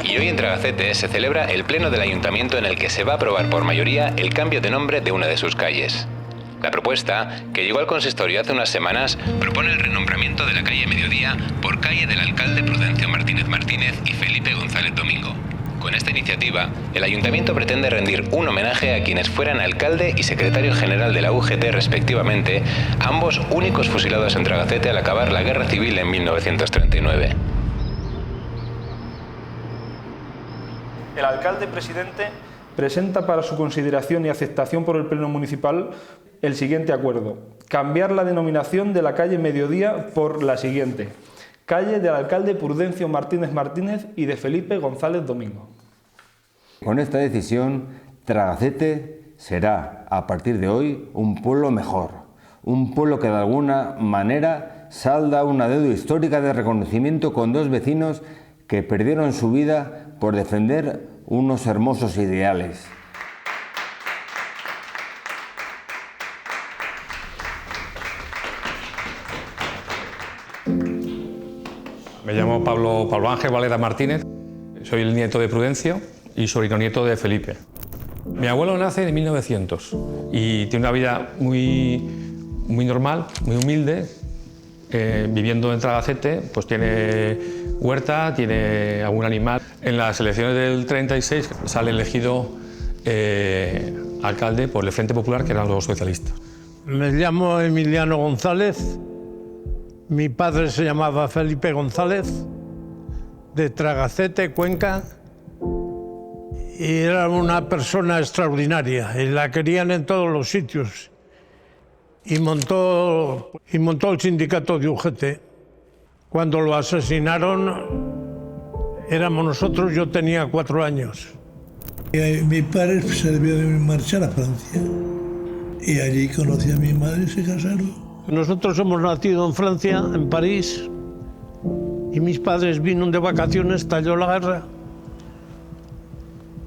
Y hoy en Tragacete se celebra el pleno del ayuntamiento en el que se va a aprobar por mayoría el cambio de nombre de una de sus calles. La propuesta, que llegó al consistorio hace unas semanas, propone el renombramiento de la calle Mediodía por calle del alcalde Prudencio Martínez Martínez y Felipe González Domingo. Con esta iniciativa, el ayuntamiento pretende rendir un homenaje a quienes fueran alcalde y secretario general de la UGT respectivamente, ambos únicos fusilados en Tragacete al acabar la Guerra Civil en 1939. El alcalde presidente presenta para su consideración y aceptación por el Pleno Municipal el siguiente acuerdo: cambiar la denominación de la calle Mediodía por la siguiente: calle del alcalde Prudencio Martínez Martínez y de Felipe González Domingo. Con esta decisión, Tragacete será, a partir de hoy, un pueblo mejor, un pueblo que de alguna manera salda una deuda histórica de reconocimiento con dos vecinos que perdieron su vida por defender unos hermosos ideales. Me llamo Pablo Ángel Valera Martínez, soy el nieto de Prudencio y sobrino nieto de Felipe. Mi abuelo nace en 1900 y tiene una vida muy normal, muy humilde, viviendo en Tragacete, pues tiene huerta, tiene algún animal. En las elecciones del 36 sale elegido alcalde por el Frente Popular, que eran los socialistas. Me llamo Emiliano González. Mi padre se llamaba Felipe González, de Tragacete, Cuenca, y era una persona extraordinaria, y la querían en todos los sitios. Y montó el sindicato de UGT. Cuando lo asesinaron, éramos nosotros, yo tenía 4 años. Mi padre se debió de marchar a Francia, y allí conocí a mi madre y se casaron. Nosotros hemos nacido en Francia, en París, y mis padres vinieron de vacaciones, estalló la guerra,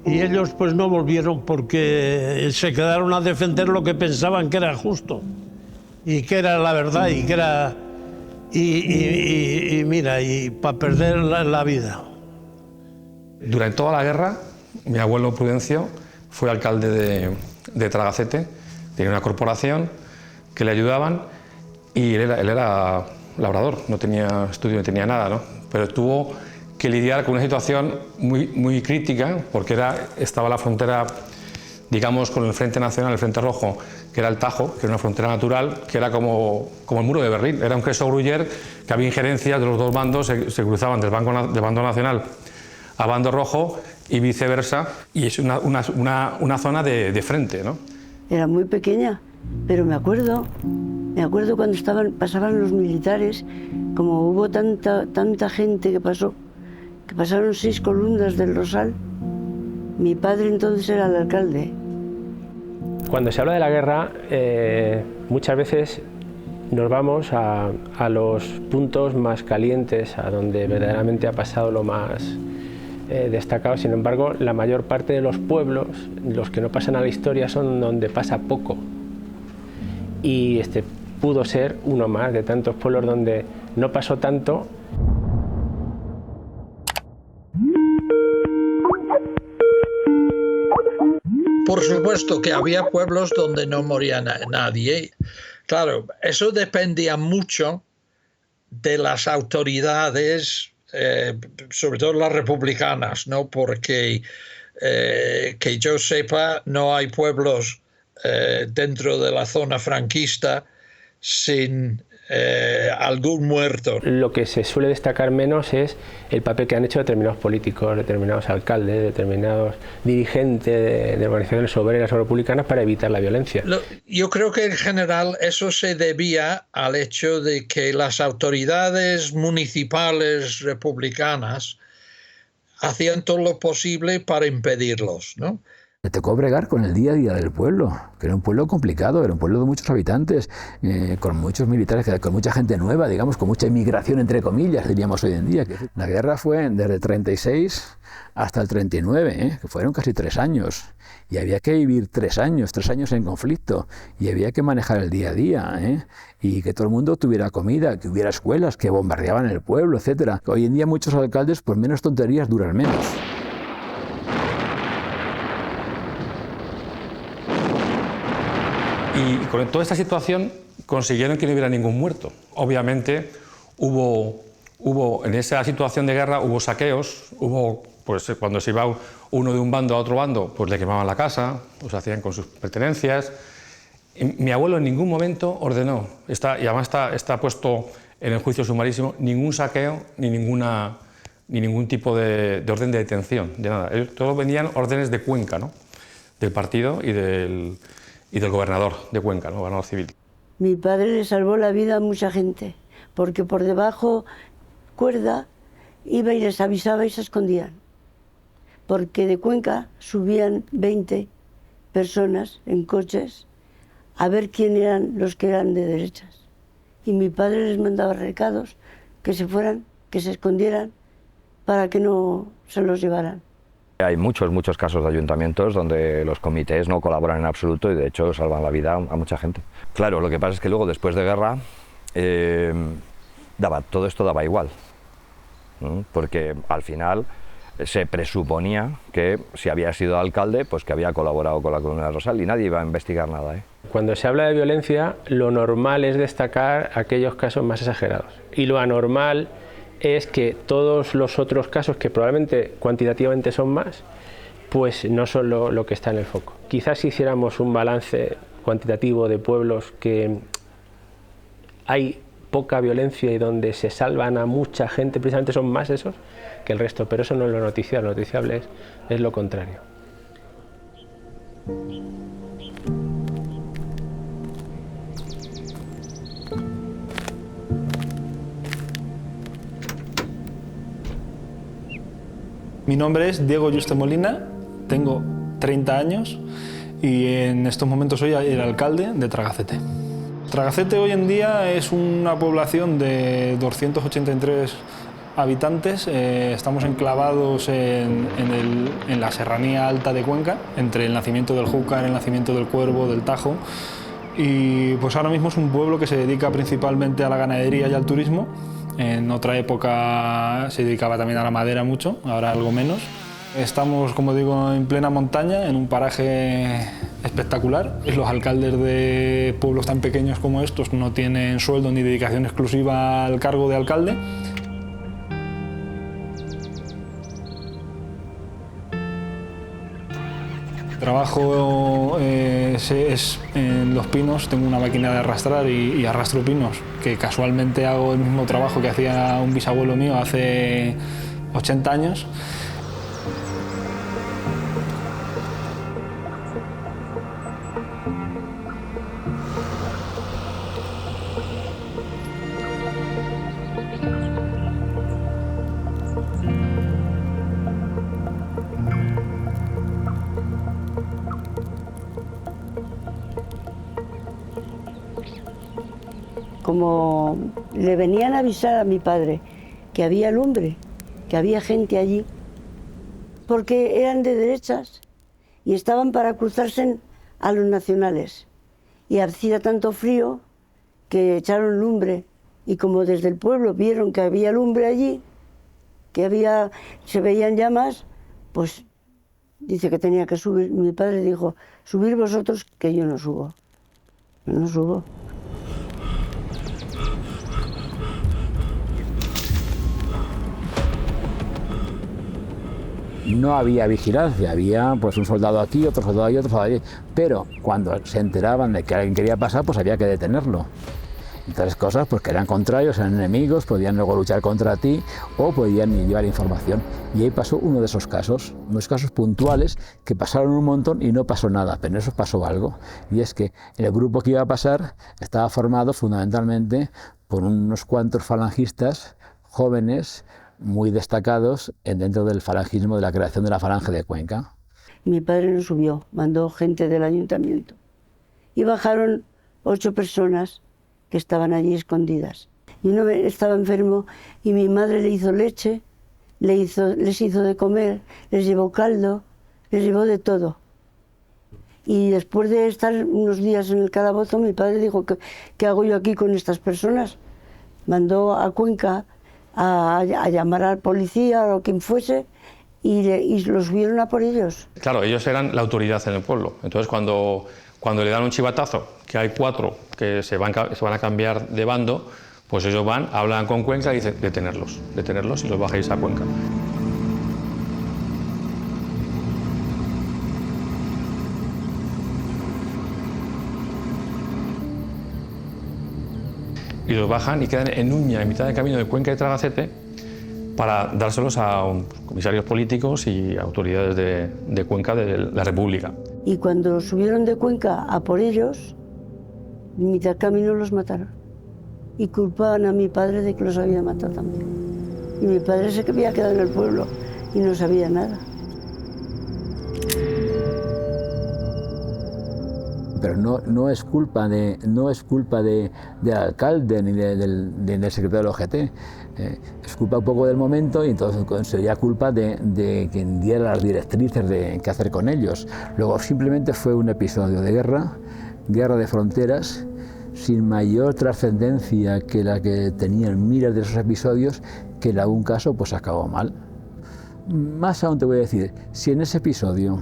y ellos pues no volvieron porque se quedaron a defender lo que pensaban que era justo, y que era la verdad, y que era... Y mira, y para perder la vida. Durante toda la guerra, mi abuelo Prudencio fue alcalde de Tragacete, tenía una corporación que le ayudaban, y él era labrador, no tenía estudio, no tenía nada, ¿no? Pero tuvo que lidiar con una situación muy crítica, porque estaba la frontera, digamos, con el Frente Nacional, el Frente Rojo, que era el Tajo, que era una frontera natural, que era como el muro de Berlín. Era un queso gruyer, que había injerencias de los dos bandos, se cruzaban del bando nacional a bando rojo y viceversa, y es una zona de frente, ¿no? Era muy pequeña, pero me acuerdo cuando pasaban los militares, como hubo tanta gente que pasaron 6 columnas del Rosal. Mi padre entonces era el alcalde. Cuando se habla de la guerra, muchas veces nos vamos a los puntos más calientes, a donde verdaderamente ha pasado lo más destacado. Sin embargo, la mayor parte de los pueblos, los que no pasan a la historia, son donde pasa poco. Y este pudo ser uno más de tantos pueblos donde no pasó tanto. Por supuesto que había pueblos donde no moría nadie. Claro, eso dependía mucho de las autoridades, sobre todo las republicanas, ¿no? Porque que yo sepa, no hay pueblos dentro de la zona franquista sin algún muerto. Lo que se suele destacar menos es el papel que han hecho determinados políticos, determinados alcaldes, determinados dirigentes de organizaciones obreras o republicanas para evitar la violencia. Yo creo que en general eso se debía al hecho de que las autoridades municipales republicanas hacían todo lo posible para impedirlos, ¿no? Le tocó bregar con el día a día del pueblo, que era un pueblo complicado, era un pueblo de muchos habitantes, con muchos militares, con mucha gente nueva, digamos, con mucha inmigración, entre comillas, diríamos hoy en día. La guerra fue desde el 36 hasta el 39, que fueron casi 3 años. Y había que vivir 3 años en conflicto, y había que manejar el día a día, y que todo el mundo tuviera comida, que hubiera escuelas, que bombardeaban el pueblo, etc. Hoy en día muchos alcaldes, por menos tonterías, duran menos. Y con toda esta situación consiguieron que no hubiera ningún muerto. Obviamente hubo en esa situación de guerra hubo saqueos, pues cuando se iba uno de un bando a otro bando, pues le quemaban la casa, pues hacían con sus pertenencias. Y mi abuelo en ningún momento ordenó, y además está puesto en el juicio sumarísimo, ningún saqueo ni ningún tipo de orden de detención, de nada. Todos venían órdenes de Cuenca, ¿no? Del partido y del gobernador de Cuenca, ¿no? Gobernador civil. Mi padre le salvó la vida a mucha gente, porque por debajo cuerda iba y les avisaba y se escondían. Porque de Cuenca subían 20 personas en coches a ver quién eran los que eran de derechas. Y mi padre les mandaba recados que se fueran, que se escondieran, para que no se los llevaran. Hay muchos casos de ayuntamientos donde los comités no colaboran en absoluto y de hecho salvan la vida a mucha gente. Claro, lo que pasa es que luego después de guerra todo esto daba igual, ¿no? Porque al final se presuponía que si había sido alcalde, pues que había colaborado con la Columna del Rosal y nadie iba a investigar nada, ¿eh? Cuando se habla de violencia, lo normal es destacar aquellos casos más exagerados. Y lo anormal es que todos los otros casos, que probablemente cuantitativamente son más, pues no son lo que está en el foco. Quizás si hiciéramos un balance cuantitativo de pueblos que hay poca violencia y donde se salvan a mucha gente, precisamente son más esos que el resto, pero eso no es lo noticiable es lo contrario. Mi nombre es Diego Yuste Molina, tengo 30 años y en estos momentos soy el alcalde de Tragacete. Tragacete hoy en día es una población de 283 habitantes. Estamos enclavados en la serranía alta de Cuenca, entre el nacimiento del Júcar, el nacimiento del Cuervo, del Tajo. Y pues ahora mismo es un pueblo que se dedica principalmente a la ganadería y al turismo. En otra época se dedicaba también a la madera mucho, ahora algo menos. Estamos, como digo, en plena montaña, en un paraje espectacular. Los alcaldes de pueblos tan pequeños como estos no tienen sueldo ni dedicación exclusiva al cargo de alcalde. Trabajo es en Los Pinos, tengo una máquina de arrastrar y arrastro pinos, que casualmente hago el mismo trabajo que hacía un bisabuelo mío hace 80 años. Como le venían a avisar a mi padre que había lumbre, que había gente allí, porque eran de derechas y estaban para cruzarse a los nacionales. Y hacía tanto frío que echaron lumbre y como desde el pueblo vieron que había lumbre allí, que se veían llamas, pues dice que tenía que subir. Mi padre dijo, subir vosotros que yo no subo. Yo no subo. No había vigilancia, había pues un soldado aquí, otro soldado allí, otro soldado allí. Pero cuando se enteraban de que alguien quería pasar, pues había que detenerlo. Entonces cosas pues que eran contrarios, eran enemigos, podían luego luchar contra ti o podían llevar información. Y ahí pasó uno de esos casos, unos casos puntuales que pasaron un montón y no pasó nada, pero en eso pasó algo. Y es que el grupo que iba a pasar estaba formado fundamentalmente por unos cuantos falangistas jóvenes, muy destacados dentro del falangismo, de la creación de la Falange de Cuenca. Mi padre no subió, mandó gente del ayuntamiento. Y bajaron 8 personas que estaban allí escondidas. Y uno estaba enfermo y mi madre le hizo leche, les hizo de comer, les llevó caldo, les llevó de todo. Y después de estar unos días en el calabozo, mi padre dijo, ¿qué hago yo aquí con estas personas? Mandó a Cuenca a llamar al policía o quien fuese y los vieron a por ellos. Claro, ellos eran la autoridad en el pueblo. Entonces, cuando le dan un chivatazo, que hay 4 que se van a cambiar de bando, pues ellos van, hablan con Cuenca y dicen detenerlos y los bajáis a Cuenca. Y los bajan y quedan en Uña, en mitad del camino de Cuenca y Tragacete, para dárselos a comisarios políticos y autoridades de Cuenca de la República. Y cuando subieron de Cuenca a por ellos, en mitad del camino los mataron. Y culpaban a mi padre de que los había matado también. Y mi padre se había quedado en el pueblo y no sabía nada. Pero no es culpa del alcalde ni del secretario del OGT. Es culpa un poco del momento y entonces sería culpa de quien diera las directrices de qué hacer con ellos. Luego simplemente fue un episodio de guerra de fronteras, sin mayor trascendencia que la que tenían miles de esos episodios, que en algún caso pues acabó mal. Más aún te voy a decir, si en ese episodio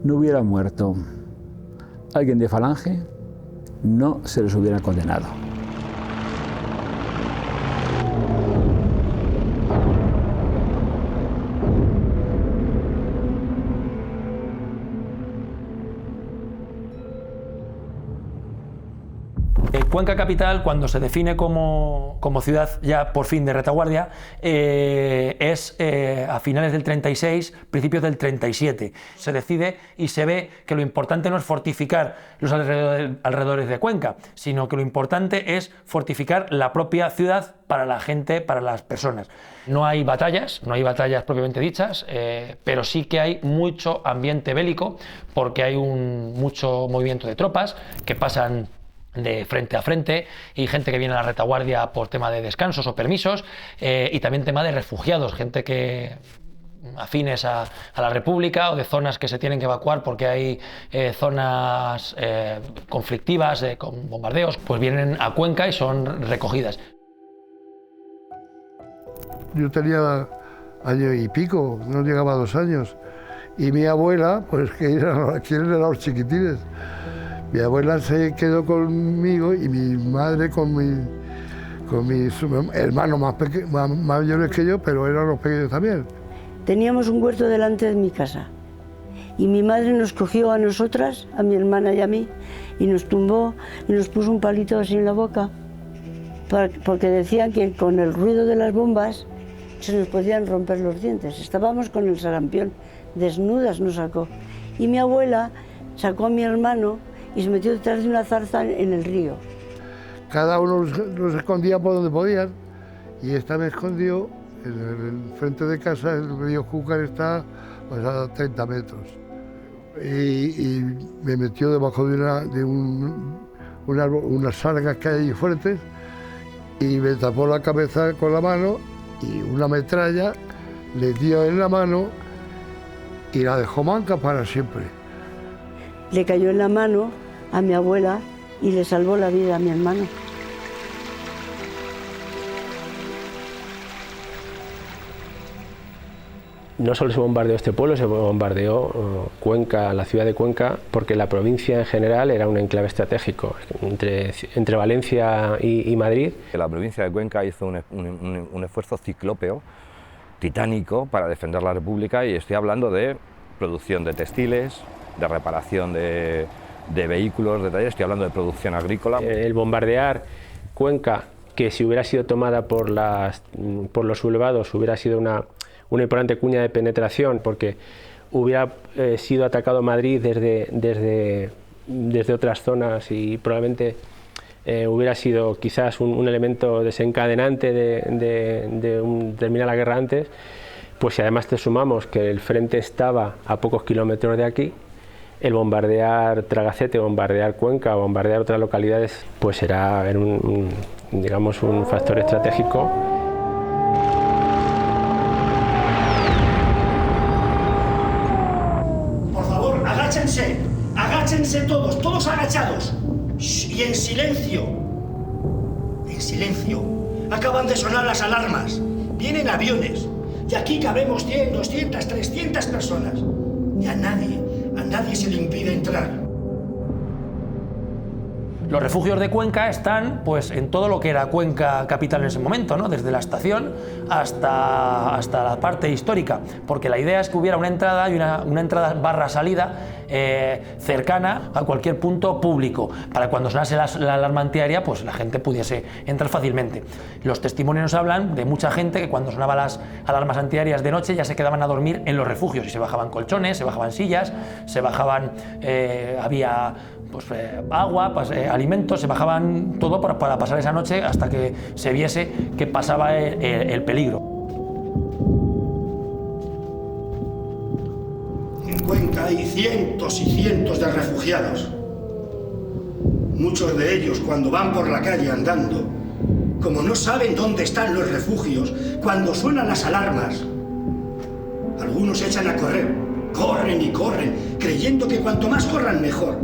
no hubiera muerto alguien de Falange, no se les hubiera condenado. Cuenca capital, cuando se define como ciudad ya por fin de retaguardia, es a finales del 36, principios del 37. Se decide y se ve que lo importante no es fortificar los alrededores de Cuenca, sino que lo importante es fortificar la propia ciudad para la gente, para las personas. No hay batallas propiamente dichas, pero sí que hay mucho ambiente bélico, porque hay mucho movimiento de tropas que pasan de frente a frente y gente que viene a la retaguardia por tema de descansos o permisos, y también tema de refugiados, gente que afines a la República o de zonas que se tienen que evacuar porque hay zonas conflictivas con bombardeos, pues vienen a Cuenca y son recogidas. Yo tenía año y pico, no llegaba a 2 años, y mi abuela, pues que eran los chiquitines. Mi abuela se quedó conmigo y mi madre con mis hermanos más mayores que yo, pero eran los pequeños también. Teníamos un huerto delante de mi casa y mi madre nos cogió a nosotras, a mi hermana y a mí, y nos tumbó y nos puso un palito así en la boca, porque decían que con el ruido de las bombas se nos podían romper los dientes. Estábamos con el sarampión, desnudas nos sacó. Y mi abuela sacó a mi hermano y se metió detrás de una zarza en el río. Cada uno los escondía por donde podían, y esta me escondió en el frente de casa. El río Júcar está pues, a 30 metros. Y me metió debajo de unas algas que hay fuertes, y me tapó la cabeza con la mano, y una metralla le dio en la mano y la dejó manca para siempre. Le cayó en la mano a mi abuela y le salvó la vida a mi hermano. No solo se bombardeó este pueblo, se bombardeó Cuenca, la ciudad de Cuenca, porque la provincia en general era un enclave estratégico entre Valencia y Madrid. La provincia de Cuenca hizo un esfuerzo ciclópeo, titánico, para defender la República, y estoy hablando de producción de textiles, de reparación de vehículos, de talleres, estoy hablando de producción agrícola. El bombardear Cuenca, que si hubiera sido tomada por los sublevados, hubiera sido una importante cuña de penetración, porque hubiera sido atacado Madrid desde otras zonas y probablemente hubiera sido quizás un elemento desencadenante de terminar la guerra antes, Pues si además te sumamos que el frente estaba a pocos kilómetros de aquí, el bombardear Tragacete, bombardear Cuenca, bombardear otras localidades, pues era digamos, un factor estratégico. Por favor, agáchense, agáchense todos, todos agachados. Y en silencio. En silencio. Acaban de sonar las alarmas. Vienen aviones. Y aquí cabemos 100, 200, 300 personas. Y a nadie se le impide entrar. Los refugios de Cuenca están pues, en todo lo que era Cuenca capital en ese momento, ¿no? Desde la estación hasta la parte histórica, porque la idea es que hubiera una entrada y una entrada barra salida cercana a cualquier punto público, para cuando sonase la alarma antiaérea, pues la gente pudiese entrar fácilmente. Los testimonios nos hablan de mucha gente que cuando sonaban las alarmas antiaéreas de noche ya se quedaban a dormir en los refugios y se bajaban colchones, se bajaban sillas, se bajaban, había pues, agua, alimentos, se bajaban todo para pasar esa noche hasta que se viese que pasaba el peligro. En Cuenca hay cientos y cientos de refugiados. Muchos de ellos, cuando van por la calle andando, como no saben dónde están los refugios, cuando suenan las alarmas, algunos se echan a correr, corren y corren, creyendo que cuanto más corran mejor.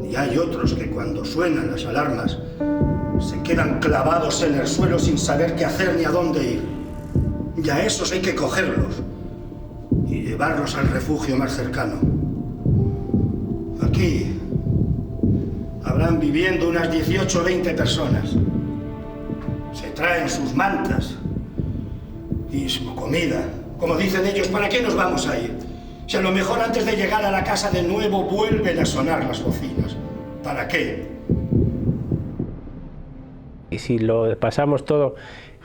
Y hay otros que cuando suenan las alarmas se quedan clavados en el suelo sin saber qué hacer ni a dónde ir. Y a esos hay que cogerlos y llevarlos al refugio más cercano. Aquí habrán viviendo unas 18 o 20 personas. Se traen sus mantas y su comida. Como dicen ellos, ¿para qué nos vamos a ir? Si a lo mejor antes de llegar a la casa de nuevo vuelven a sonar las bocinas. ¿Para qué? Y si lo pasamos todo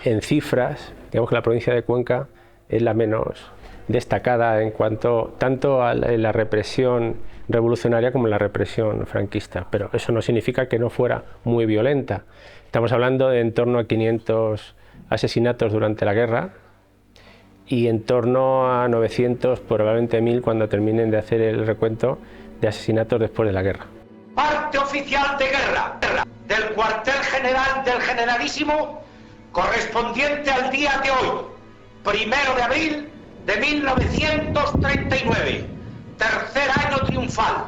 en cifras, digamos que la provincia de Cuenca es la menos destacada en cuanto tanto a la represión revolucionaria como la represión franquista, pero eso no significa que no fuera muy violenta. Estamos hablando de en torno a 500 asesinatos durante la guerra y en torno a 900, probablemente 1000 cuando terminen de hacer el recuento de asesinatos después de la guerra. Parte oficial de guerra del cuartel general del Generalísimo correspondiente al día de hoy, 1 de abril de 1939, tercer año triunfal.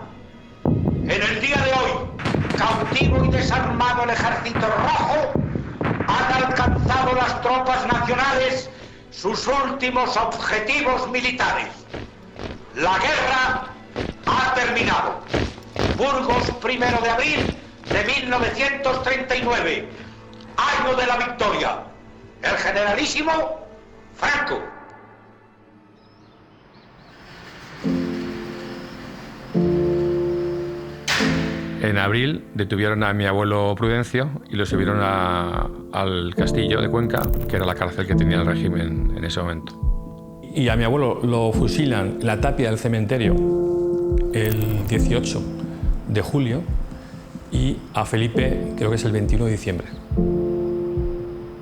En el día de hoy, cautivo y desarmado el Ejército Rojo, han alcanzado las tropas nacionales sus últimos objetivos militares. La guerra ha terminado. Burgos, 1 de abril de 1939, año de la victoria. El Generalísimo Franco. En abril detuvieron a mi abuelo Prudencio y lo subieron al castillo de Cuenca, que era la cárcel que tenía el régimen en ese momento. Y a mi abuelo lo fusilan en la tapia del cementerio el 18 de julio y a Felipe creo que es el 21 de diciembre.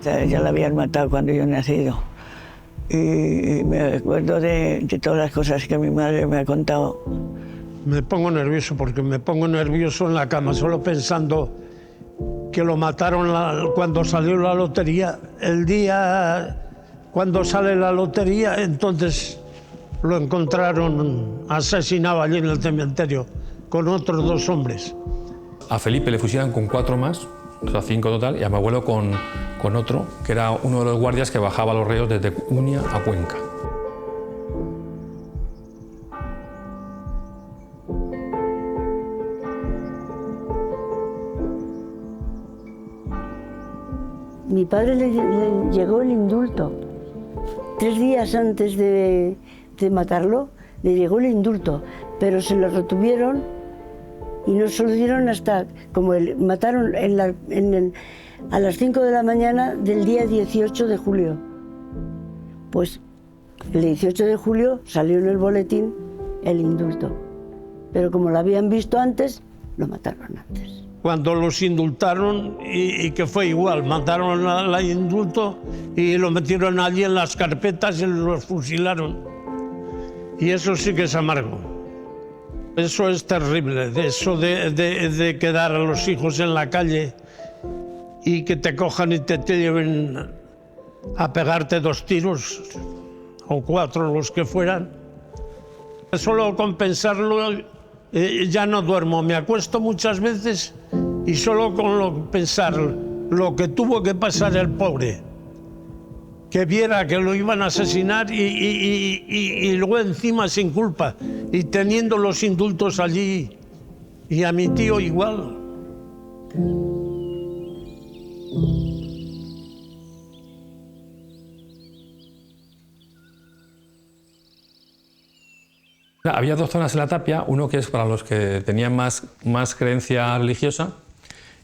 Ya lo habían matado cuando yo he nacido. Y me acuerdo de todas las cosas que mi madre me ha contado. Me pongo nervioso porque me pongo nervioso en la cama solo pensando que lo mataron cuando salió la lotería. El día cuando sale la lotería, entonces lo encontraron asesinado allí en el cementerio con otros 2 hombres. A Felipe le fusilan con 4 más, o sea 5 total, y a mi abuelo con otro, que era uno de los guardias que bajaba los reos desde Uña a Cuenca. Mi padre le llegó el indulto. 3 días antes de matarlo, le llegó el indulto, pero se lo retuvieron y no se lo dieron hasta, como mataron a las 5 de la mañana del día 18 de julio. Pues el 18 de julio salió en el boletín el indulto, pero como lo habían visto antes, lo mataron antes. cuando los indultaron y que fue igual, mandaron al indulto y lo metieron allí en las carpetas y los fusilaron. Y eso sí que es amargo. Eso es terrible, eso de quedar a los hijos en la calle y que te cojan y te lleven a pegarte 2 tiros o 4, los que fueran. Solo con pensarlo ya no duermo, me acuesto muchas veces y solo con pensar lo que tuvo que pasar el pobre, que viera que lo iban a asesinar y luego encima sin culpa y teniendo los indultos allí, y a mi tío igual. Había 2 zonas en la tapia, uno que es para los que tenían más creencia religiosa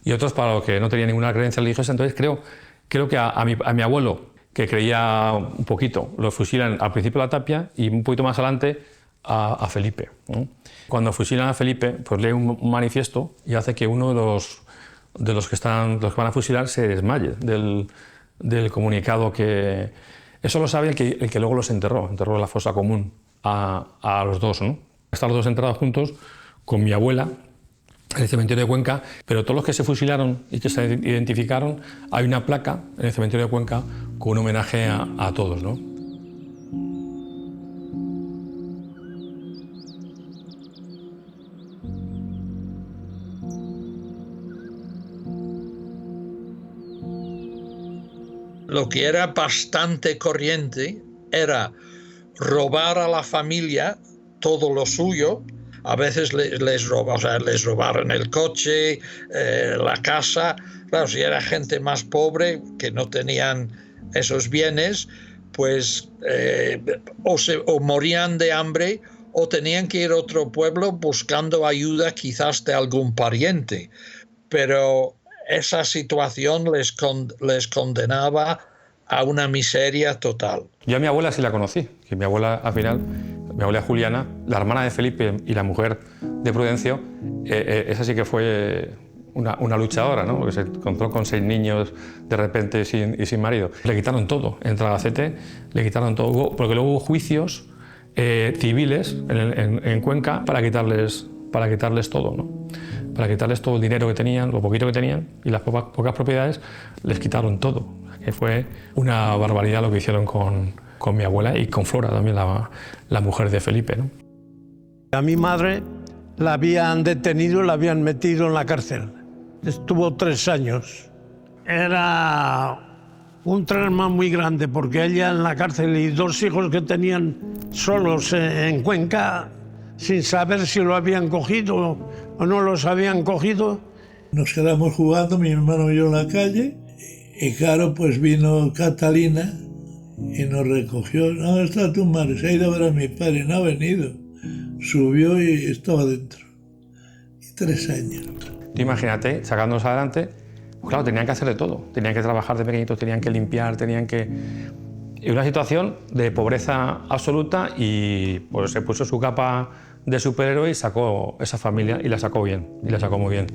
y otros para los que no tenían ninguna creencia religiosa. Entonces creo que a mi abuelo, que creía un poquito, lo fusilan al principio de la tapia y un poquito más adelante a Felipe, ¿no? Cuando fusilan a Felipe, pues lee un manifiesto y hace que uno de los que van a fusilar se desmaye del comunicado que... Eso lo sabe el que luego los enterró en la fosa común a los 2, ¿no? Están los 2 enterrados juntos con mi abuela en el cementerio de Cuenca, pero todos los que se fusilaron y que se identificaron, hay una placa en el cementerio de Cuenca con un homenaje a todos, ¿no? Lo que era bastante corriente era robar a la familia todo lo suyo. A veces les robaron el coche, la casa. Claro, si era gente más pobre que no tenían esos bienes, pues o morían de hambre o tenían que ir a otro pueblo buscando ayuda quizás de algún pariente. Pero esa situación les condenaba a una miseria total. Yo a mi abuela sí la conocí, que mi abuela al final, mi abuela Juliana, la hermana de Felipe y la mujer de Prudencio, esa sí que fue una luchadora, ¿no? Porque se encontró con 6 niños de repente sin marido. Le quitaron todo, en Tragacete le quitaron todo, porque luego hubo juicios civiles en Cuenca para quitarles todo, ¿no? Para quitarles todo el dinero que tenían, lo poquito que tenían y las pocas propiedades, les quitaron todo. Que fue una barbaridad lo que hicieron con mi abuela y con Flora, también la mujer de Felipe, ¿no? A mi madre la habían detenido, la habían metido en la cárcel. Estuvo 3 años. Era un trauma muy grande porque ella en la cárcel y 2 hijos que tenían solos en Cuenca, sin saber si lo habían cogido o no los habían cogido. Nos quedamos jugando, mi hermano y yo en la calle, y claro, pues vino Catalina y nos recogió. ¿Dónde está tu madre? Se ha ido a ver a mi padre, no ha venido. Subió y estaba dentro. Y 3 años. Tú imagínate, sacándonos adelante, pues claro, tenían que hacer de todo. Tenían que trabajar de pequeñitos, tenían que limpiar, tenían que... Y una situación de pobreza absoluta y pues se puso su capa de superhéroe y sacó esa familia y la sacó bien, y la sacó muy bien.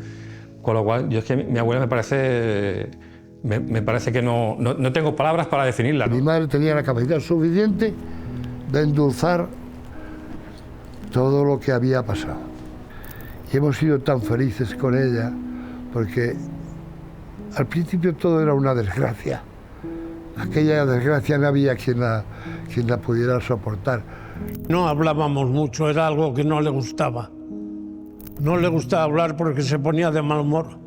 Con lo cual, yo es que mi abuela me parece que no tengo palabras para definirla, ¿no? Mi madre tenía la capacidad suficiente de endulzar todo lo que había pasado. Y hemos sido tan felices con ella porque al principio todo era una desgracia. Aquella desgracia no había quien la pudiera soportar. No hablábamos mucho, era algo que no le gustaba. No le gustaba hablar porque se ponía de mal humor.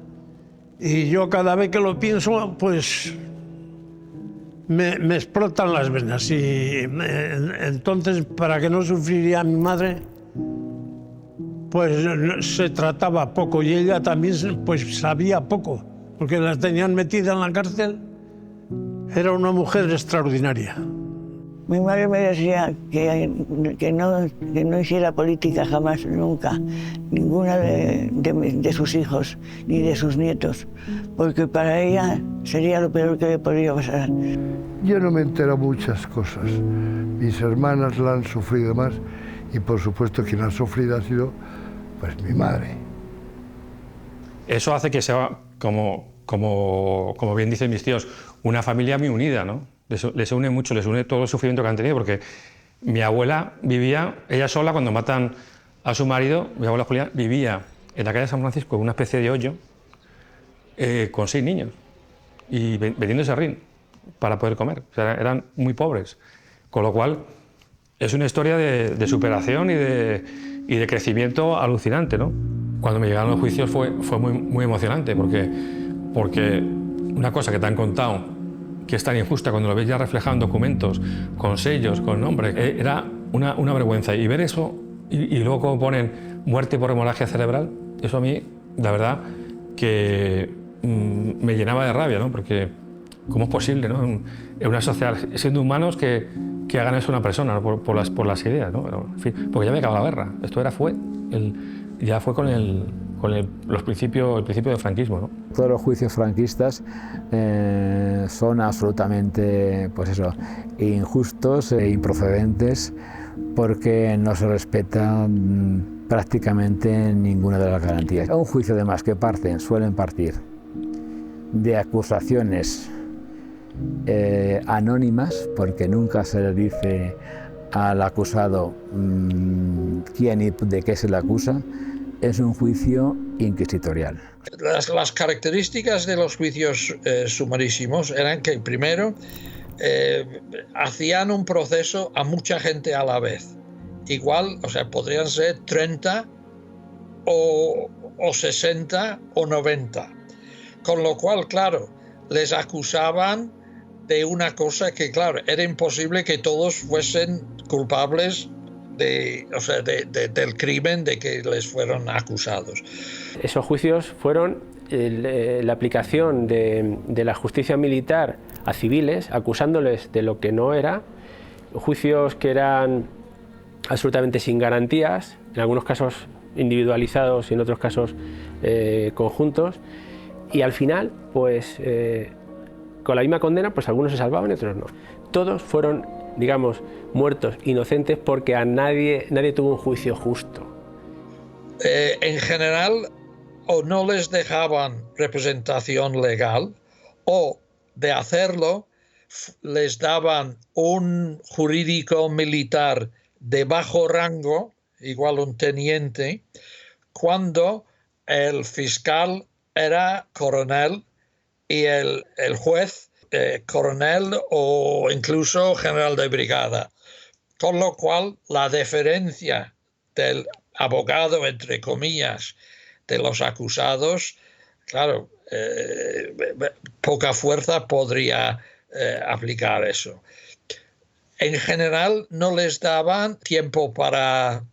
Y yo cada vez que lo pienso, pues me explotan las venas. Y entonces, para que no sufriría mi madre, pues se trataba poco. Y ella también pues sabía poco, porque la tenían metida en la cárcel. Era una mujer extraordinaria. Mi madre me decía que no hiciera política jamás, nunca, ninguna de sus hijos ni de sus nietos, porque para ella sería lo peor que le podría pasar. Yo no me entero muchas cosas. Mis hermanas la han sufrido más y por supuesto quien ha sufrido ha sido pues mi madre. Eso hace que sea, como bien dicen mis tíos, una familia muy unida, ¿no? Les une mucho, les une todo el sufrimiento que han tenido, porque mi abuela vivía, ella sola, cuando matan a su marido, mi abuela Julia, vivía en la calle de San Francisco, en una especie de hoyo, con 6 niños, y vendiendo serrín para poder comer. O sea, eran muy pobres. Con lo cual, es una historia de superación y de crecimiento alucinante, ¿no? Cuando me llegaron los juicios fue muy emocionante, porque una cosa que te han contado, que es tan injusta, cuando lo ves ya reflejado en documentos, con sellos, con nombres, era una vergüenza. Y ver eso, y luego como ponen muerte por hemorragia cerebral, eso a mí, la verdad, que me llenaba de rabia, ¿no? Porque ¿cómo es posible, ¿no? En una sociedad, siendo humanos, que hagan eso a una persona, ¿no? por las ideas, ¿no? Pero, en fin, porque ya me acabó la guerra. Esto ya fue con el principio del franquismo, ¿no? Todos los juicios franquistas son absolutamente, pues eso, injustos e improcedentes, porque no se respeta prácticamente ninguna de las garantías. Un juicio, además, que suelen partir de acusaciones anónimas, porque nunca se le dice al acusado quién y de qué se le acusa. Es un juicio inquisitorial. Las características de los juicios sumarísimos eran que, primero, hacían un proceso a mucha gente a la vez. Igual, o sea, podrían ser 30 o 60 o 90. Con lo cual, claro, les acusaban de una cosa que, claro, era imposible que todos fuesen culpables del crimen de que les fueron acusados. Esos juicios fueron la aplicación de la justicia militar a civiles, acusándoles de lo que no era, juicios que eran absolutamente sin garantías, en algunos casos individualizados y en otros casos conjuntos, y al final, pues con la misma condena, pues algunos se salvaban y otros no. Todos fueron, digamos, muertos inocentes porque a nadie tuvo un juicio justo. En general, o no les dejaban representación legal, o de hacerlo, les daban un jurídico militar de bajo rango, igual un teniente, cuando el fiscal era coronel y el juez coronel o incluso general de brigada. Con lo cual, la deferencia del abogado, entre comillas, de los acusados, claro, poca fuerza podría aplicar eso. En general, no les daban tiempo para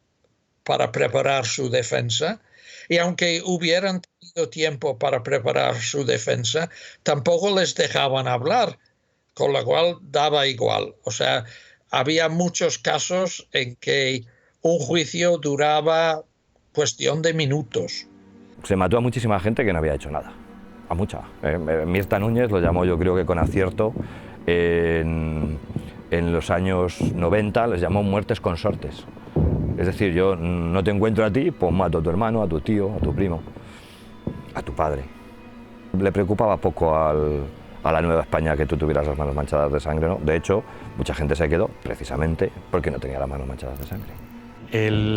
preparar su defensa, y aunque hubieran tenido tiempo para preparar su defensa, tampoco les dejaban hablar, con lo cual daba igual. O sea, había muchos casos en que un juicio duraba cuestión de minutos. Se mató a muchísima gente que no había hecho nada, a mucha. Mirta Núñez lo llamó, yo creo que con acierto, en los años 90 les llamó muertes consortes. Es decir, yo no te encuentro a ti, pues mato a tu hermano, a tu tío, a tu primo, a tu padre. Le preocupaba poco a la Nueva España que tú tuvieras las manos manchadas de sangre, ¿no? De hecho, mucha gente se quedó precisamente porque no tenía las manos manchadas de sangre. El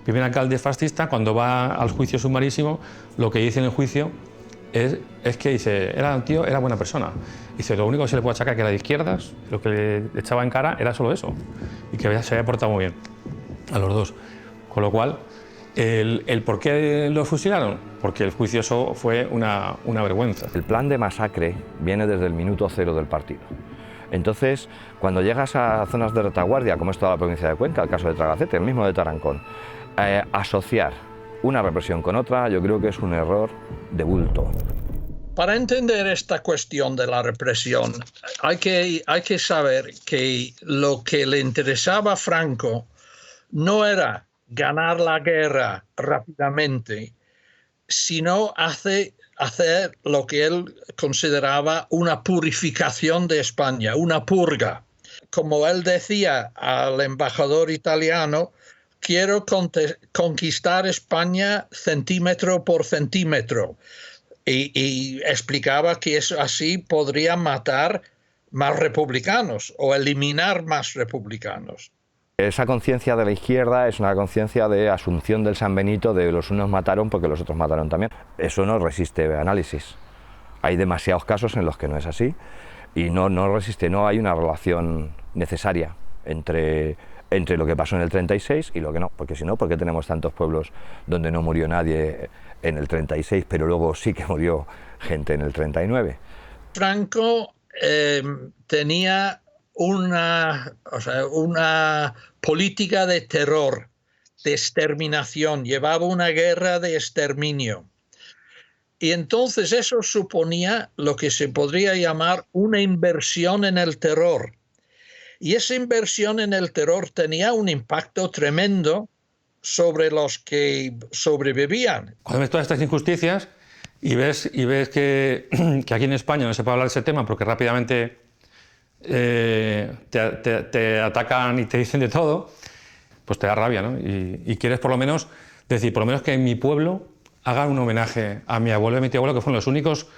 primer alcalde fascista, cuando va al juicio sumarísimo, lo que dice en el juicio es que dice, era un tío, era buena persona. Dice, lo único que se le puede achacar que era de izquierdas, lo que le echaba en cara era solo eso, y que se había portado muy bien a los dos. Con lo cual, ¿el por qué lo fusilaron? Porque el juicio fue una vergüenza. El plan de masacre viene desde el minuto cero del partido. Entonces, cuando llegas a zonas de retaguardia, como es toda la provincia de Cuenca, el caso de Tragacete, el mismo de Tarancón, asociar una represión con otra, yo creo que es un error de bulto. Para entender esta cuestión de la represión, hay que saber que lo que le interesaba a Franco no era ganar la guerra rápidamente, sino hacer lo que él consideraba una purificación de España, una purga. Como él decía al embajador italiano, quiero conquistar España centímetro por centímetro. Y explicaba que eso así podría matar más republicanos o eliminar más republicanos. Esa conciencia de la izquierda es una conciencia de asunción del San Benito de los unos mataron porque los otros mataron también. Eso no resiste análisis. Hay demasiados casos en los que no es así y no resiste, no hay una relación necesaria entre lo que pasó en el 36 y lo que no, porque si no, ¿por qué tenemos tantos pueblos donde no murió nadie en el 36, pero luego sí que murió gente en el 39? Franco tenía una política de terror, de exterminación, llevaba una guerra de exterminio. Y entonces eso suponía lo que se podría llamar una inversión en el terror. Y esa inversión en el terror tenía un impacto tremendo sobre los que sobrevivían. Cuando ves todas estas injusticias y ves que aquí en España no se puede hablar de ese tema porque rápidamente te atacan y te dicen de todo, pues te da rabia, ¿no? Y quieres por lo menos decir, por lo menos que en mi pueblo hagan un homenaje a mi abuelo y a mi tío abuelo, que fueron los únicos,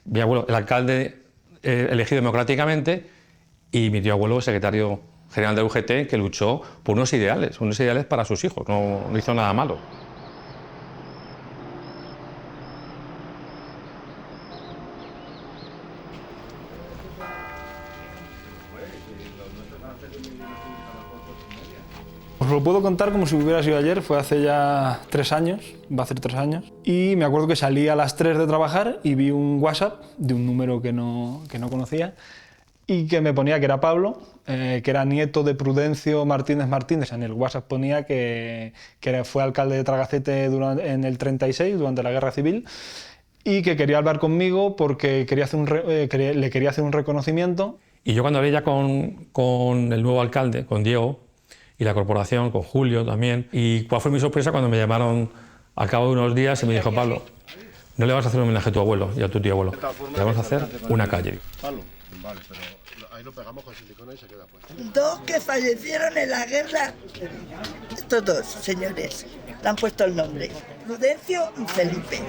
mi abuelo, el alcalde elegido democráticamente, y mi tío abuelo, secretario general de UGT, que luchó por unos ideales para sus hijos, no hizo nada malo. Os lo puedo contar como si hubiera sido ayer, fue hace ya 3 años, va a hacer 3 años, y me acuerdo que salí a las 3 de trabajar y vi un WhatsApp de un número que no conocía y que me ponía que era Pablo, que era nieto de Prudencio Martínez Martínez. En el WhatsApp ponía que fue alcalde de Tragacete en el 36, durante la Guerra Civil, y que quería hablar conmigo porque le quería hacer un reconocimiento. Y yo cuando hablé ya con el nuevo alcalde, con Diego, y la corporación, con Julio también, y cuál fue mi sorpresa cuando me llamaron al cabo de unos días y me dijo, Pablo, no le vas a hacer un homenaje a tu abuelo y a tu tío abuelo, le vamos a hacer una calle. Pablo, vale, pero ahí lo pegamos con silicona y se queda puesto. 2 que fallecieron en la guerra, estos 2 señores, le han puesto el nombre, Prudencio y Felipe.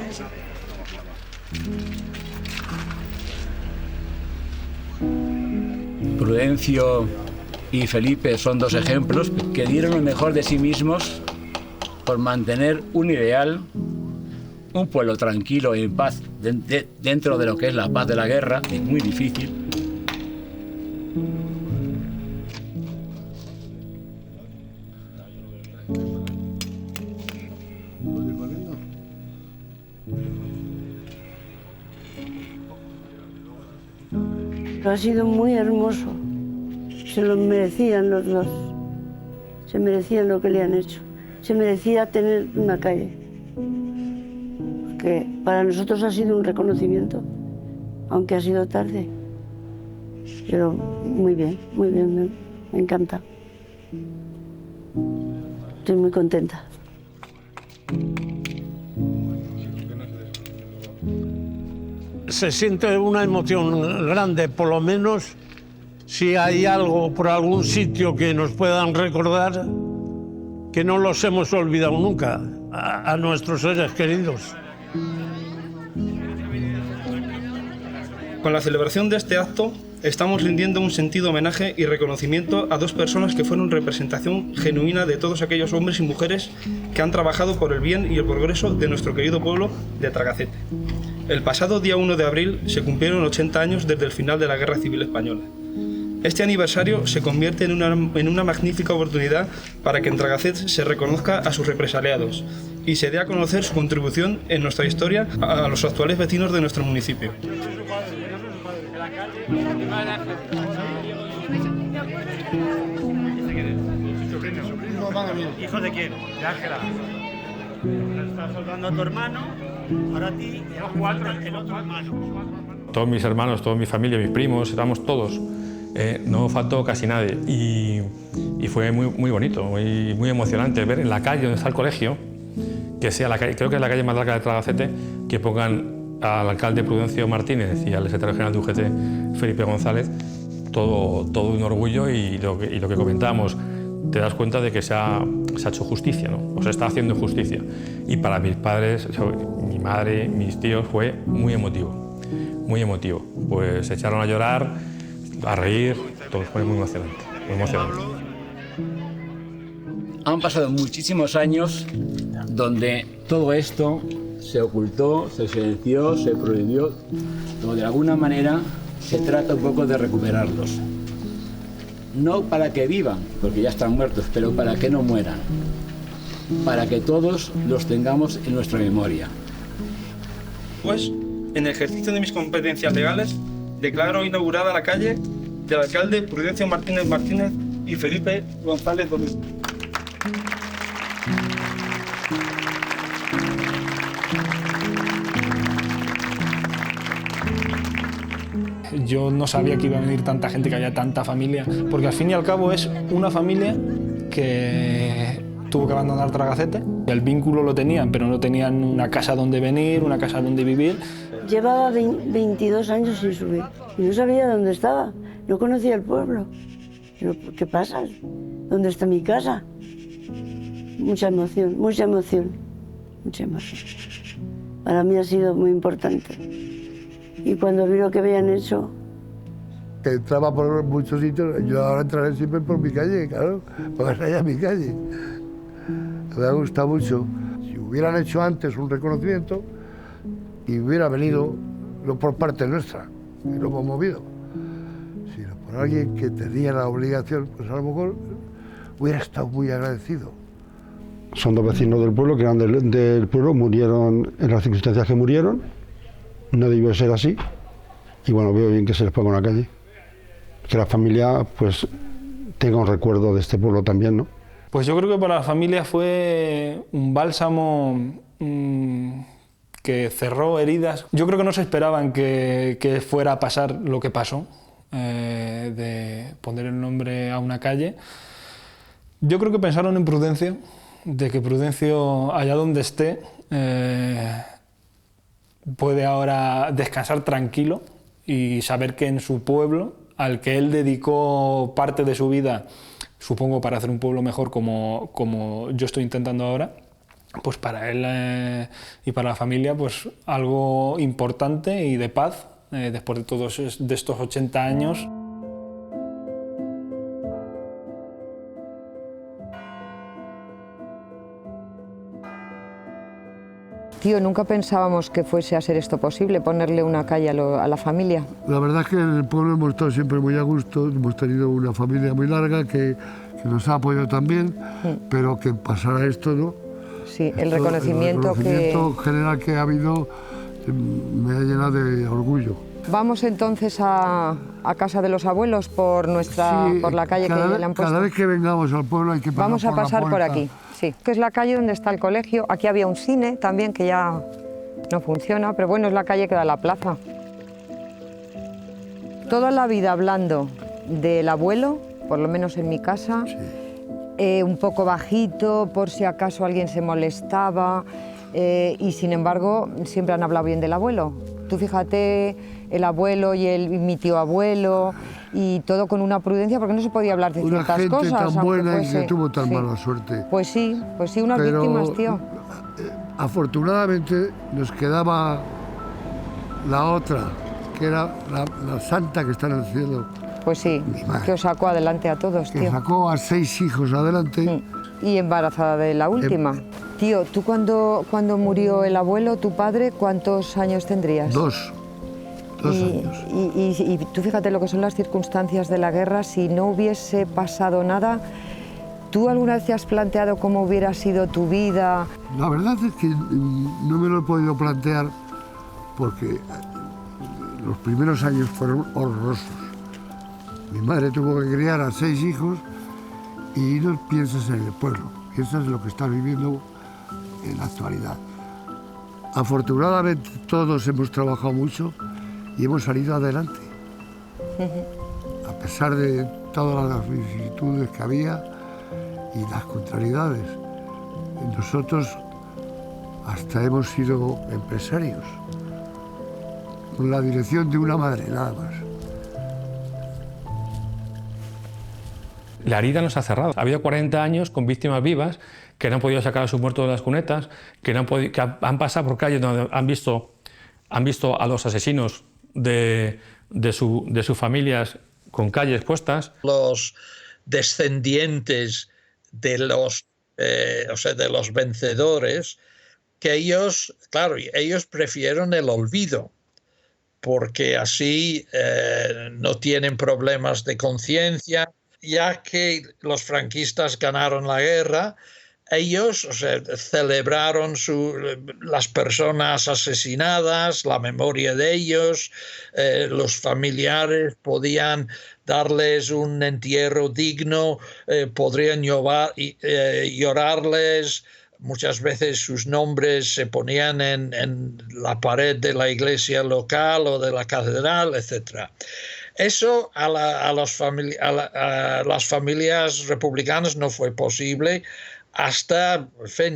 Prudencio y Felipe son 2 ejemplos que dieron lo mejor de sí mismos por mantener un ideal, un pueblo tranquilo y en paz dentro de lo que es la paz de la guerra, es muy difícil. Ha sido muy hermoso. Se lo merecían los 2. Se merecían lo que le han hecho. Se merecía tener una calle. Porque para nosotros ha sido un reconocimiento, aunque ha sido tarde. Pero muy bien, me encanta. Estoy muy contenta. Se siente una emoción grande, por lo menos si hay algo por algún sitio que nos puedan recordar, que no los hemos olvidado nunca, a nuestros seres queridos. Con la celebración de este acto, estamos rindiendo un sentido homenaje y reconocimiento a 2 personas que fueron representación genuina de todos aquellos hombres y mujeres que han trabajado por el bien y el progreso de nuestro querido pueblo de Tragacete. El pasado día 1 de abril se cumplieron 80 años desde el final de la Guerra Civil Española. Este aniversario se convierte en una magnífica oportunidad para que en Tragacete se reconozca a sus represaliados y se dé a conocer su contribución en nuestra historia a los actuales vecinos de nuestro municipio. ¿Hijo de quién? De Ángela. Estás saludando a tu hermano, ahora a ti y a el otro hermano. Todos mis hermanos, toda mi familia, mis primos, éramos todos. No faltó casi nadie. Y fue muy bonito, muy emocionante ver en la calle donde está el colegio, que sea la calle, creo que es la calle más larga de Tragacete, que pongan al alcalde Prudencio Martínez y al secretario general de UGT, Felipe González, todo un orgullo y lo que comentábamos, te das cuenta de que se ha hecho justicia, ¿no? O se está haciendo justicia. Y para mis padres, mi madre, mis tíos, fue muy emotivo, muy emotivo. Pues se echaron a llorar, a reír, todo fue muy emocionante, muy emocionante. Han pasado muchísimos años donde todo esto se ocultó, se silenció, se prohibió, pero de alguna manera se trata un poco de recuperarlos. No para que vivan, porque ya están muertos, pero para que no mueran. Para que todos los tengamos en nuestra memoria. Pues, en ejercicio de mis competencias legales, declaro inaugurada la calle del alcalde Prudencio Martínez Martínez y Felipe González Domínguez. Yo no sabía que iba a venir tanta gente, que había tanta familia, porque al fin y al cabo es una familia que tuvo que abandonar Tragacete. El vínculo lo tenían, pero no tenían una casa donde venir, una casa donde vivir. Llevaba 22 años sin subir y no sabía dónde estaba, no conocía el pueblo. Pero, ¿qué pasa? ¿Dónde está mi casa? Mucha emoción, mucha emoción, mucha emoción. Para mí ha sido muy importante. Y cuando vi lo que habían hecho... Que entraba por muchos sitios, yo ahora entraré siempre por mi calle, claro, porque es allá mi calle. Me ha gustado mucho. Si hubieran hecho antes un reconocimiento y hubiera venido, no por parte nuestra, que lo hemos movido, sino por alguien que tenía la obligación, pues a lo mejor hubiera estado muy agradecido. Son dos vecinos del pueblo que eran del pueblo, murieron en las circunstancias que murieron. No debió ser así. Y bueno, veo bien que se les ponga una calle. Que la familia pues tenga un recuerdo de este pueblo también, ¿no? Pues yo creo que para la familia fue un bálsamo que cerró heridas. Yo creo que no se esperaban que fuera a pasar lo que pasó, de poner el nombre a una calle. Yo creo que pensaron en Prudencio, de que Prudencio, allá donde esté, puede ahora descansar tranquilo y saber que en su pueblo, al que él dedicó parte de su vida, supongo para hacer un pueblo mejor como yo estoy intentando ahora, pues para él y para la familia pues algo importante y de paz después de todos estos 80 años. Tío, nunca pensábamos que fuese a ser esto posible, ponerle una calle a la familia. La verdad es que en el pueblo hemos estado siempre muy a gusto, hemos tenido una familia muy larga que nos ha apoyado también, pero que pasara esto, ¿no? Sí, el reconocimiento general que ha habido me ha llenado de orgullo. Vamos entonces a casa de los abuelos por la calle que le han puesto. Cada vez que vengamos al pueblo hay que pasar Vamos a pasar por aquí. Sí, que es la calle donde está el colegio. Aquí había un cine también que ya no funciona, pero bueno, es la calle que da a la plaza. Toda la vida hablando del abuelo, por lo menos en mi casa, un poco bajito, por si acaso alguien se molestaba, y sin embargo siempre han hablado bien del abuelo. Tú fíjate, el abuelo y mi tío abuelo, y todo con una prudencia, porque no se podía hablar de ciertas cosas. Una gente tan buena y que tuvo tan mala suerte. Pues sí, unas víctimas, tío. Afortunadamente nos quedaba la otra, que era la santa que está en el cielo. Pues sí, que os sacó adelante a todos, tío. Que sacó a 6 hijos adelante. Y embarazada de la última. Tío, ¿tú cuando murió el abuelo, tu padre, cuántos años tendrías? 2 años. Y tú fíjate lo que son las circunstancias de la guerra, si no hubiese pasado nada, ¿tú alguna vez te has planteado cómo hubiera sido tu vida? La verdad es que no me lo he podido plantear porque los primeros años fueron horrorosos. Mi madre tuvo que criar a 6 hijos y no piensas en el pueblo, piensas en lo que estás viviendo en la actualidad. Afortunadamente todos hemos trabajado mucho y hemos salido adelante. A pesar de todas las vicisitudes que había y las contrariedades, nosotros hasta hemos sido empresarios, con la dirección de una madre nada más. La herida no se ha cerrado. Ha habido 40 años con víctimas vivas que no han podido sacar a sus muertos de las cunetas, que han pasado por calles donde han visto a los asesinos de sus familias con calles puestas. Los descendientes de los vencedores, que ellos prefieren el olvido, porque así no tienen problemas de conciencia, ya que los franquistas ganaron la guerra. Ellos celebraron las personas asesinadas, la memoria de ellos, los familiares podían darles un entierro digno, podrían llorarles. Muchas veces sus nombres se ponían en la pared de la iglesia local o de la catedral, etc. Eso a las familias republicanas no fue posible hasta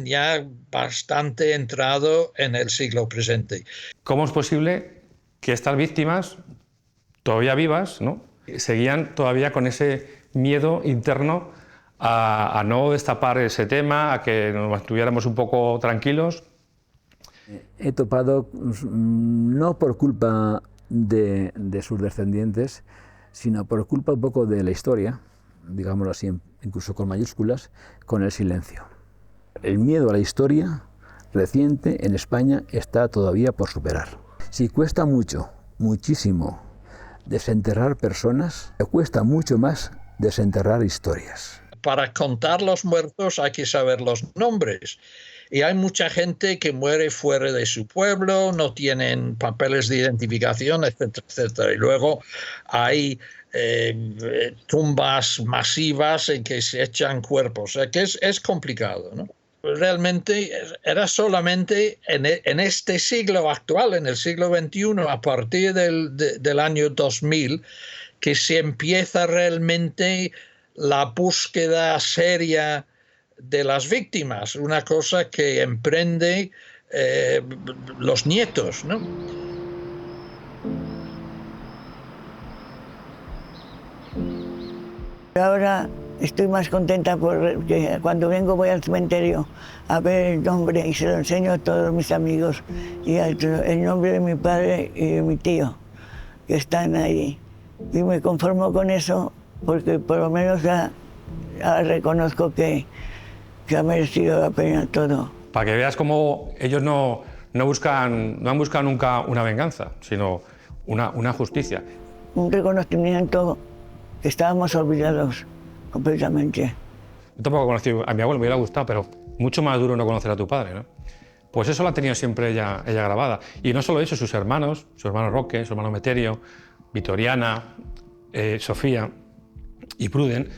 ya bastante entrado en el siglo presente. ¿Cómo es posible que estas víctimas, todavía vivas, ¿no?, seguían todavía con ese miedo interno a no destapar ese tema, a que nos mantuviéramos un poco tranquilos? He topado, no por culpa de sus descendientes, sino por culpa un poco de la historia, digámoslo así, incluso con mayúsculas, con el silencio. El miedo a la historia reciente en España está todavía por superar. Si cuesta mucho, muchísimo, desenterrar personas, cuesta mucho más desenterrar historias. Para contar los muertos hay que saber los nombres. Y hay mucha gente que muere fuera de su pueblo, no tienen papeles de identificación, etcétera, etcétera. Y luego hay tumbas masivas en que se echan cuerpos. O sea, que es complicado, ¿no? Realmente era solamente en este siglo actual, en el siglo XXI, a partir del año 2000, que se empieza realmente la búsqueda seria de las víctimas, una cosa que emprende los nietos, ¿no? Ahora estoy más contenta porque cuando vengo voy al cementerio a ver el nombre y se lo enseño a todos mis amigos y el nombre de mi padre y de mi tío que están ahí. Y me conformo con eso porque por lo menos ya reconozco que ha merecido la pena todo. Para que veas cómo ellos no han buscado nunca una venganza, sino una justicia. Un reconocimiento que estábamos olvidados completamente. Yo tampoco conocí a mi abuelo, me hubiera gustado, pero mucho más duro no conocer a tu padre, ¿no? Pues eso lo ha tenido siempre ella grabada. Y no solo eso, sus hermanos, su hermano Roque, su hermano Meterio, Vitoriana, Sofía y Pruden,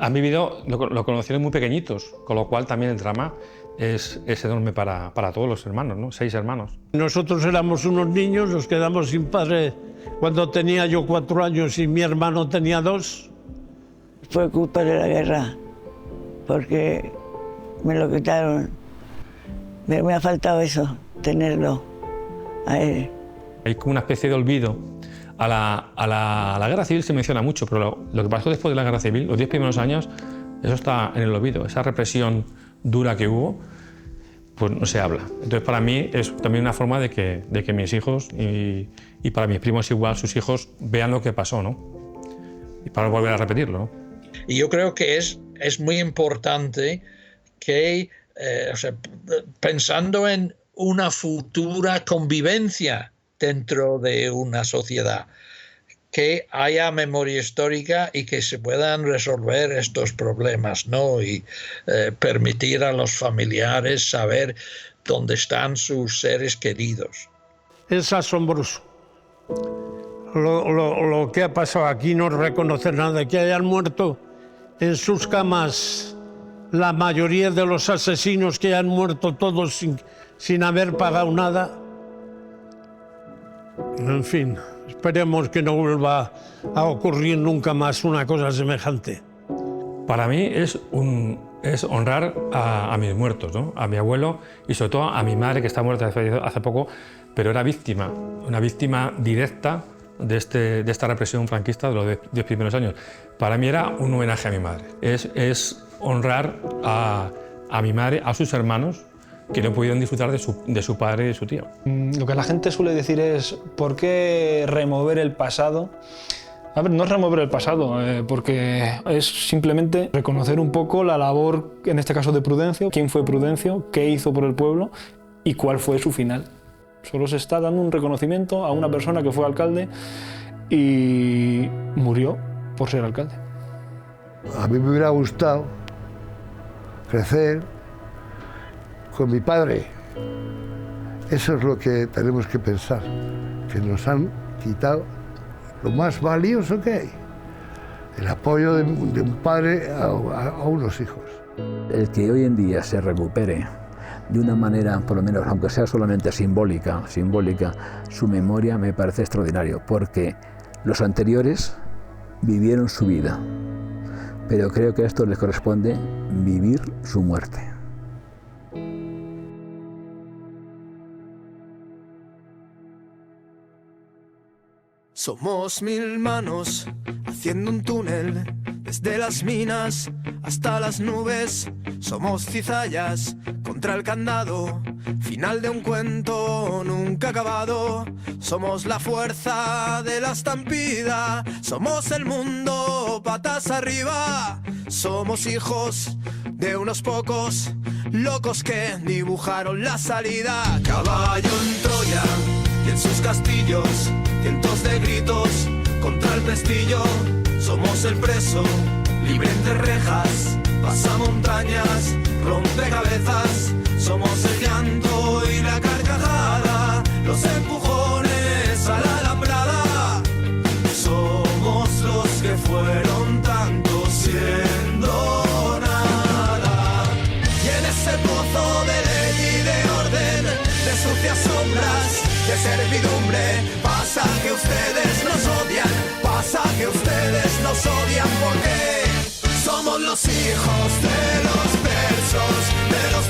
han vivido, lo conocieron muy pequeñitos, con lo cual también el drama es enorme para todos los hermanos, ¿no? 6 hermanos. Nosotros éramos unos niños, nos quedamos sin padre cuando tenía yo 4 años y mi hermano tenía 2. Fue culpa de la guerra, porque me lo quitaron. Me ha faltado eso, tenerlo a él. Hay como una especie de olvido. A la guerra civil se menciona mucho, pero lo que pasó después de la guerra civil, los 10 primeros años, eso está en el olvido. Esa represión dura que hubo, pues no se habla. Entonces para mí es también una forma de que mis hijos y para mis primos igual, sus hijos, vean lo que pasó, ¿no? Y para volver a repetirlo, ¿no? Y yo creo que es muy importante que, pensando en una futura convivencia dentro de una sociedad, que haya memoria histórica y que se puedan resolver estos problemas, ¿no? Y permitir a los familiares saber dónde están sus seres queridos. Es asombroso. Lo que ha pasado aquí, no reconocer nada, que hayan muerto en sus camas la mayoría de los asesinos, que han muerto todos sin haber pagado nada. En fin, esperemos que no vuelva a ocurrir nunca más una cosa semejante. Para mí es honrar a mis muertos, ¿no? A mi abuelo y sobre todo a mi madre, que está muerta hace poco, pero era víctima, una víctima directa de esta represión franquista de los 10 primeros años. Para mí era un homenaje a mi madre. Es honrar a mi madre, a sus hermanos, que no pudieron disfrutar de su padre y de su tío. Lo que la gente suele decir es ¿por qué remover el pasado? A ver, no es remover el pasado, porque es simplemente reconocer un poco la labor, en este caso de Prudencio, quién fue Prudencio, qué hizo por el pueblo y cuál fue su final. Solo se está dando un reconocimiento a una persona que fue alcalde y murió por ser alcalde. A mí me hubiera gustado crecer con mi padre. Eso es lo que tenemos que pensar, que nos han quitado lo más valioso que hay, el apoyo de un padre a unos hijos. El que hoy en día se recupere de una manera, por lo menos, aunque sea solamente simbólica, su memoria me parece extraordinario, porque los anteriores vivieron su vida, pero creo que a estos les corresponde vivir su muerte. Somos 1000 manos haciendo un túnel desde las minas hasta las nubes. Somos cizallas contra el candado, final de un cuento nunca acabado. Somos la fuerza de la estampida, somos el mundo patas arriba. Somos hijos de unos pocos locos que dibujaron la salida. Caballo en Troya y en sus castillos, cientos de gritos contra el pestillo. Somos el preso, libre entre rejas, pasa montañas, rompe cabezas. Somos el llanto y la carcajada, los empujones a la alambrada. Somos los que fueron tanto siendo nada. Y en ese pozo de ley y de orden, de sucias sombras, de servidumbre, pasa que ustedes nos odian, pasa que ustedes nos odian porque somos los hijos de los versos, de los